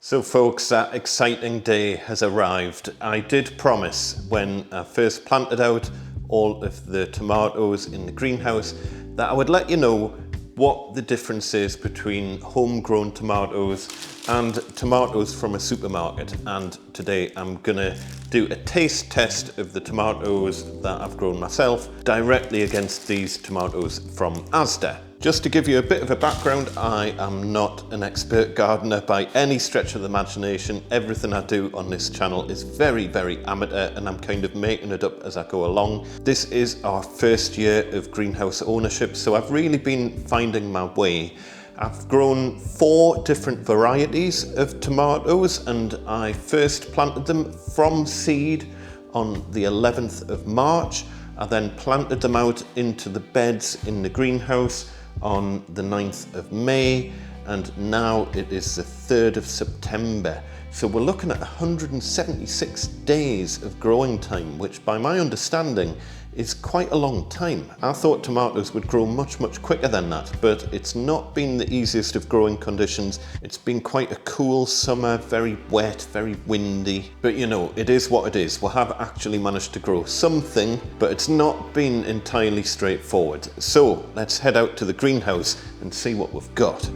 So folks, that exciting day has arrived. I did promise when I first planted out all of the tomatoes in the greenhouse that I would let you know what the difference is between homegrown tomatoes and tomatoes from a supermarket. And today I'm gonna do a taste test of the tomatoes that I've grown myself directly against these tomatoes from Asda. Just to give you a bit of a background, I am not an expert gardener by any stretch of the imagination. Everything I do on this channel is very, very amateur, and I'm kind of making it up as I go along. This is our first year of greenhouse ownership, so I've really been finding my way. I've grown 4 different varieties of tomatoes, and I first planted them from seed on the 11th of March. I then planted them out into the beds in the greenhouse on the 9th of May, and now it is the 3rd of September. So we're looking at 176 days of growing time, which by my understanding is quite a long time. I thought tomatoes would grow much quicker than that, but it's not been the easiest of growing conditions. It's been quite a cool summer, very wet, very windy, but you know, it is what it is. We have actually managed to grow something, but it's not been entirely straightforward. So let's head out to the greenhouse and see what we've got.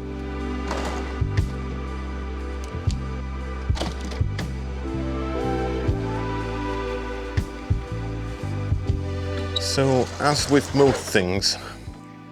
So, as with most things,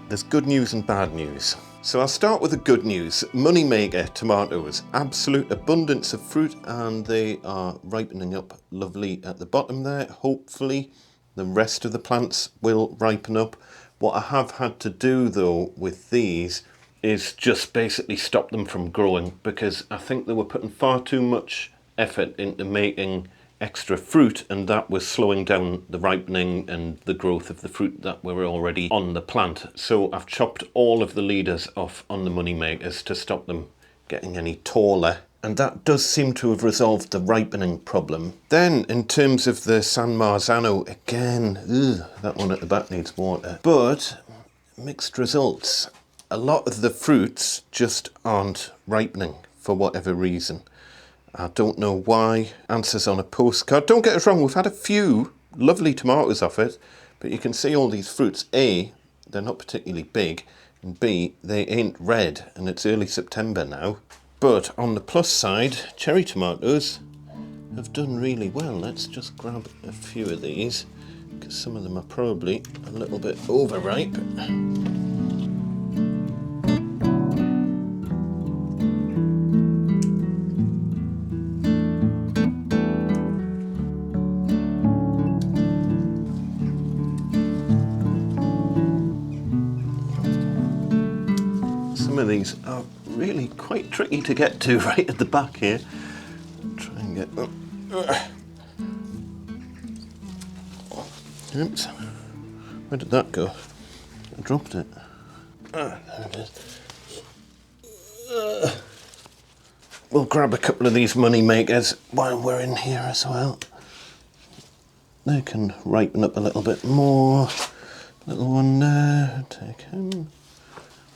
there's good news and bad news. So I'll start with the good news. Moneymaker tomatoes, absolute abundance of fruit, and they are ripening up lovely at the bottom there. Hopefully the rest of the plants will ripen up. What I have had to do though with these is just basically stop them from growing, because I think they were putting far too much effort into making extra fruit, and that was slowing down the ripening and the growth of the fruit that were already on the plant. So I've chopped all of the leaders off on the moneymakers to stop them getting any taller, and that does seem to have resolved the ripening problem. Then in terms of the San Marzano, again, that one at the back needs water, but mixed results. A lot of the fruits just aren't ripening for whatever reason. I don't know why. Answers on a postcard. Don't get us wrong, we've had a few lovely tomatoes off it, but you can see all these fruits. A, they're not particularly big, and B, they ain't red, and it's early September now. But on the plus side, cherry tomatoes have done really well. Let's just grab a few of these, because some of them are probably a little bit overripe. Some of these are really quite tricky to get to right at the back here. Try and get them. Oops. Where did that go? I dropped it. There it is. We'll grab a couple of these money makers while we're in here as well. They can ripen up a little bit more. Little one there. Take him.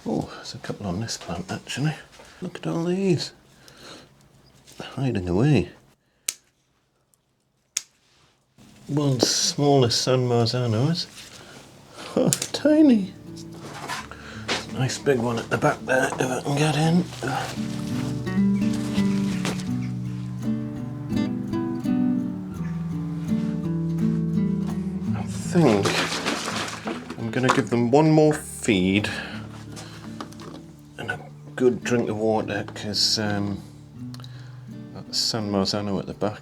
Oh, there's a couple on this plant actually. Look at all these. They're hiding away. World's smallest San Marzanos. Oh, tiny. Nice big one at the back there, if I can get in. I think I'm going to give them one more feed and a good drink of water, because that San Marzano at the back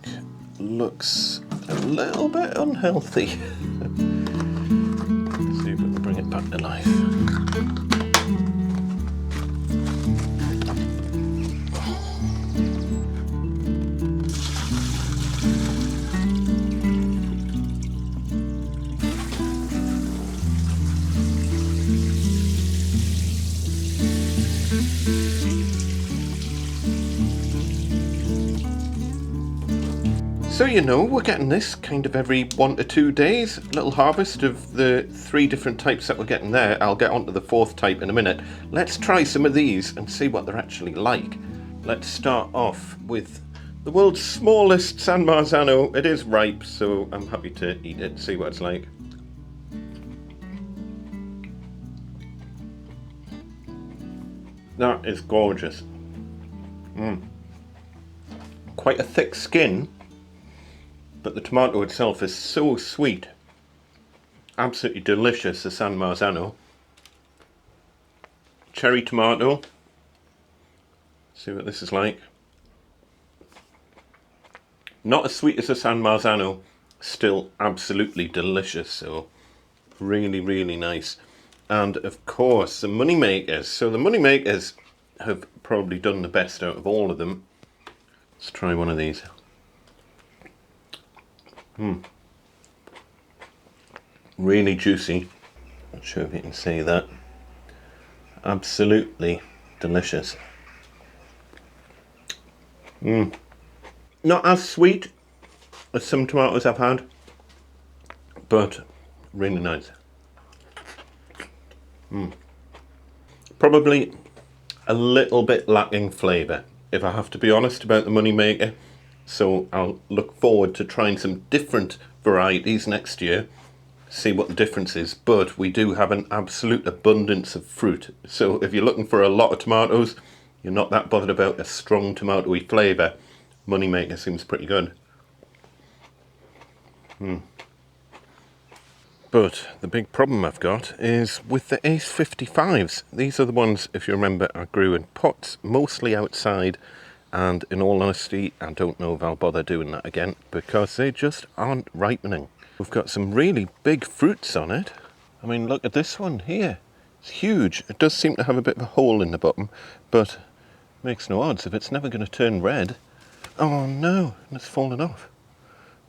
looks a little bit unhealthy. See if we can bring it back to life. So you know, we're getting this kind of every 1 to 2 days, little harvest of the 3 different types that we're getting there. I'll get onto the 4th type in a minute. Let's try some of these and see what they're actually like. let's start off with the world's smallest San Marzano. It is ripe, so I'm happy to eat it, see what it's like. That is gorgeous. Quite a thick skin, but the tomato itself is so sweet. Absolutely delicious, the San Marzano. Cherry tomato. See what this is like. Not as sweet as the San Marzano, still absolutely delicious, so really, really nice. And of course, the money makers. So the money makers have probably done the best out of all of them. Let's try one of these. Really juicy. Not sure if you can see that. Absolutely delicious. Not as sweet as some tomatoes I've had, but really nice. Probably a little bit lacking flavour, if I have to be honest about the Moneymaker. So I'll look forward to trying some different varieties next year, see what the difference is. But we do have an absolute abundance of fruit. So if you're looking for a lot of tomatoes, you're not that bothered about a strong tomatoey flavour, Moneymaker seems pretty good. But the big problem I've got is with the Ace 55s. These are the ones, if you remember, I grew in pots, mostly outside, and in all honesty, I don't know if I'll bother doing that again because they just aren't ripening. We've got some really big fruits on it. I mean, look at this one here. It's huge. It does seem to have a bit of a hole in the bottom, but makes no odds if it's never going to turn red. Oh no, it's fallen off.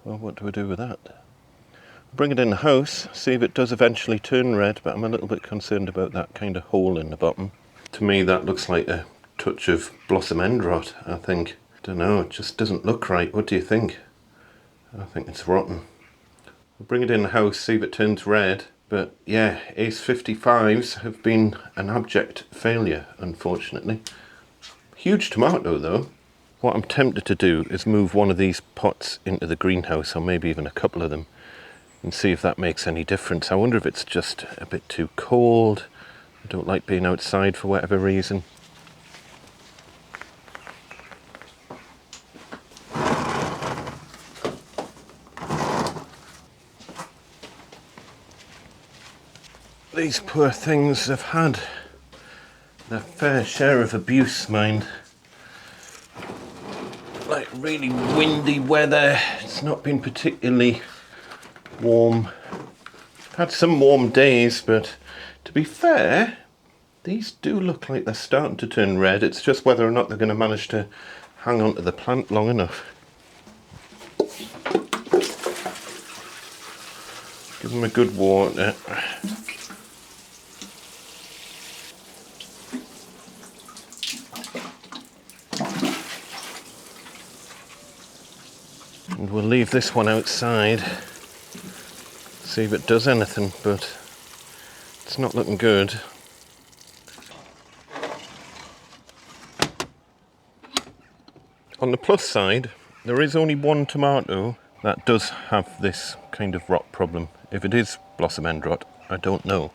Well, what do we do with that? Bring it in the house, see if it does eventually turn red, but I'm a little bit concerned about that kind of hole in the bottom. To me, that looks like a touch of blossom end rot, I think. Don't know, it just doesn't look right. What do you think? I think it's rotten. We'll bring it in the house, see if it turns red. But yeah, Ace 55s have been an abject failure, unfortunately. Huge tomato though. What I'm tempted to do is move one of these pots into the greenhouse, or maybe even a couple of them, and see if that makes any difference. I wonder if it's just a bit too cold. I don't like being outside for whatever reason. These poor things have had their fair share of abuse, mind. Like really windy weather. It's not been particularly warm. I've had some warm days, but to be fair, these do look like they're starting to turn red. It's just whether or not they're going to manage to hang on to the plant long enough. Give them a good water. And we'll leave this one outside, see if it does anything, but it's not looking good. On the plus side, there is only one tomato that does have this kind of rot problem. If it is blossom end rot, I don't know.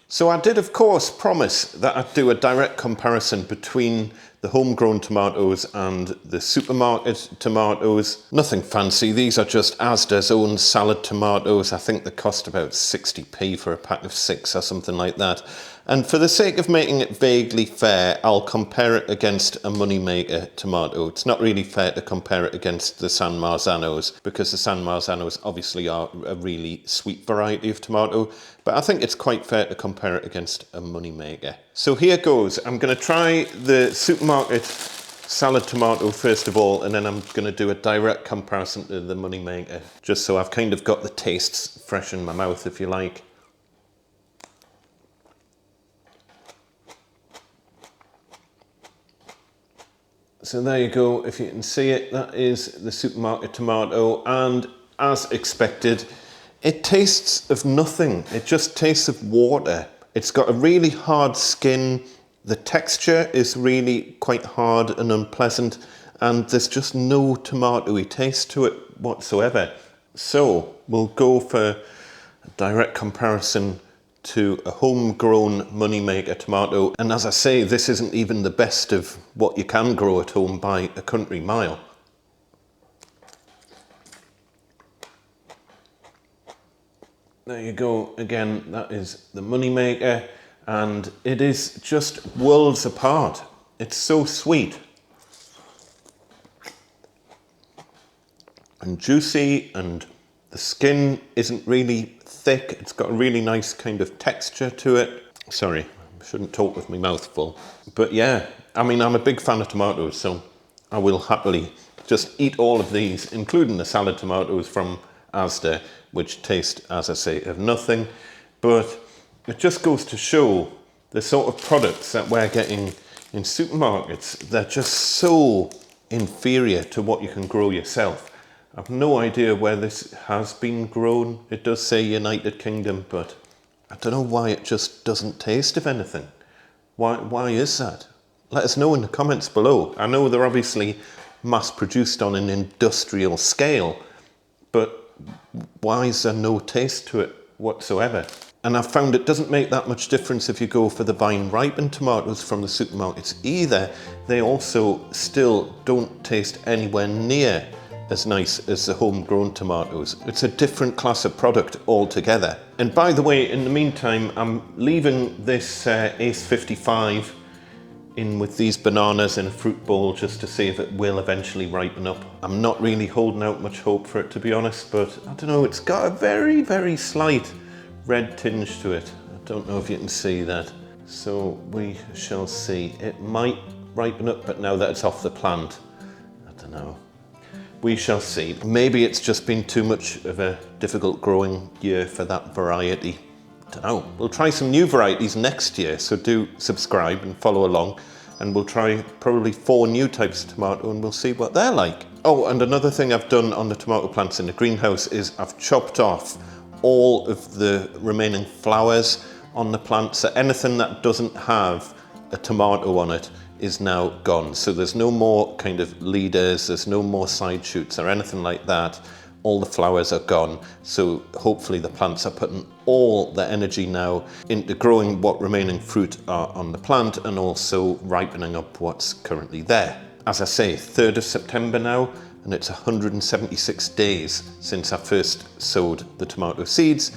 So I did, of course, promise that I'd do a direct comparison between the homegrown tomatoes and the supermarket tomatoes. Nothing fancy, these are just Asda's own salad tomatoes. I think they cost about 60p for a pack of 6 or something like that. And for the sake of making it vaguely fair, I'll compare it against a Moneymaker tomato. It's not really fair to compare it against the San Marzanos, because the San Marzanos obviously are a really sweet variety of tomato, but I think it's quite fair to compare it against a Moneymaker. So here goes. I'm going to try the supermarket salad tomato first of all, and then I'm going to do a direct comparison to the Moneymaker, just so I've kind of got the tastes fresh in my mouth, if you like. So there you go, if you can see it, that is the supermarket tomato, and as expected, it tastes of nothing. It just tastes of water. It's got a really hard skin, The texture is really quite hard and unpleasant, and there's just no tomatoey taste to it whatsoever. So we'll go for a direct comparison to a homegrown Moneymaker tomato. And as I say, this isn't even the best of what you can grow at home by a country mile. There you go. Again, that is the Moneymaker, and it is just worlds apart. It's so sweet and juicy, and the skin isn't really thick. It's got a really nice kind of texture to it. Sorry, I shouldn't talk with my mouth full. But yeah, I mean, I'm a big fan of tomatoes, so I will happily just eat all of these, including the salad tomatoes from Asda, which taste, as I say, of nothing. But it just goes to show the sort of products that we're getting in supermarkets. They're just so inferior to what you can grow yourself. I've no idea where this has been grown. It does say United Kingdom, but I don't know why it just doesn't taste of anything. Why is that? Let us know in the comments below. I know they're obviously mass produced on an industrial scale, but why is there no taste to it whatsoever? And I've found it doesn't make that much difference if you go for the vine ripened tomatoes from the supermarkets either. They also still don't taste anywhere near as nice as the homegrown tomatoes. It's a different class of product altogether. And by the way, in the meantime, I'm leaving this Ace 55 in with these bananas in a fruit bowl just to see if it will eventually ripen up. I'm not really holding out much hope for it, to be honest, but I don't know, it's got a very, very slight red tinge to it. I don't know if you can see that. So we shall see. It might ripen up, but now that it's off the plant, I don't know. We shall see. Maybe it's just been too much of a difficult growing year for that variety. I don't know. We'll try some new varieties next year, so do subscribe and follow along, and we'll try probably 4 new types of tomato and we'll see what they're like. Oh, and another thing I've done on the tomato plants in the greenhouse is I've chopped off all of the remaining flowers on the plant, so anything that doesn't have a tomato on it is now gone. So there's no more kind of leaders, there's no more side shoots or anything like that. All the flowers are gone, so hopefully the plants are putting all their energy now into growing what remaining fruit are on the plant and also ripening up what's currently there. As I say, 3rd of September now, and it's 176 days since I first sowed the tomato seeds.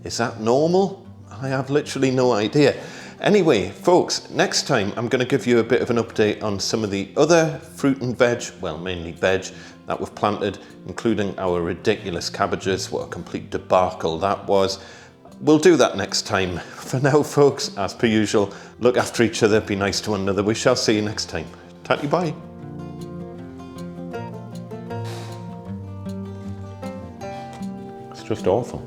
Is that normal? I have literally no idea. Anyway, folks, next time I'm going to give you a bit of an update on some of the other fruit and veg, well, mainly veg, that we've planted, including our ridiculous cabbages. What a complete debacle that was. We'll do that next time. For now, folks, as per usual, look after each other, be nice to one another. We shall see you next time. Tatty bye. It's just awful.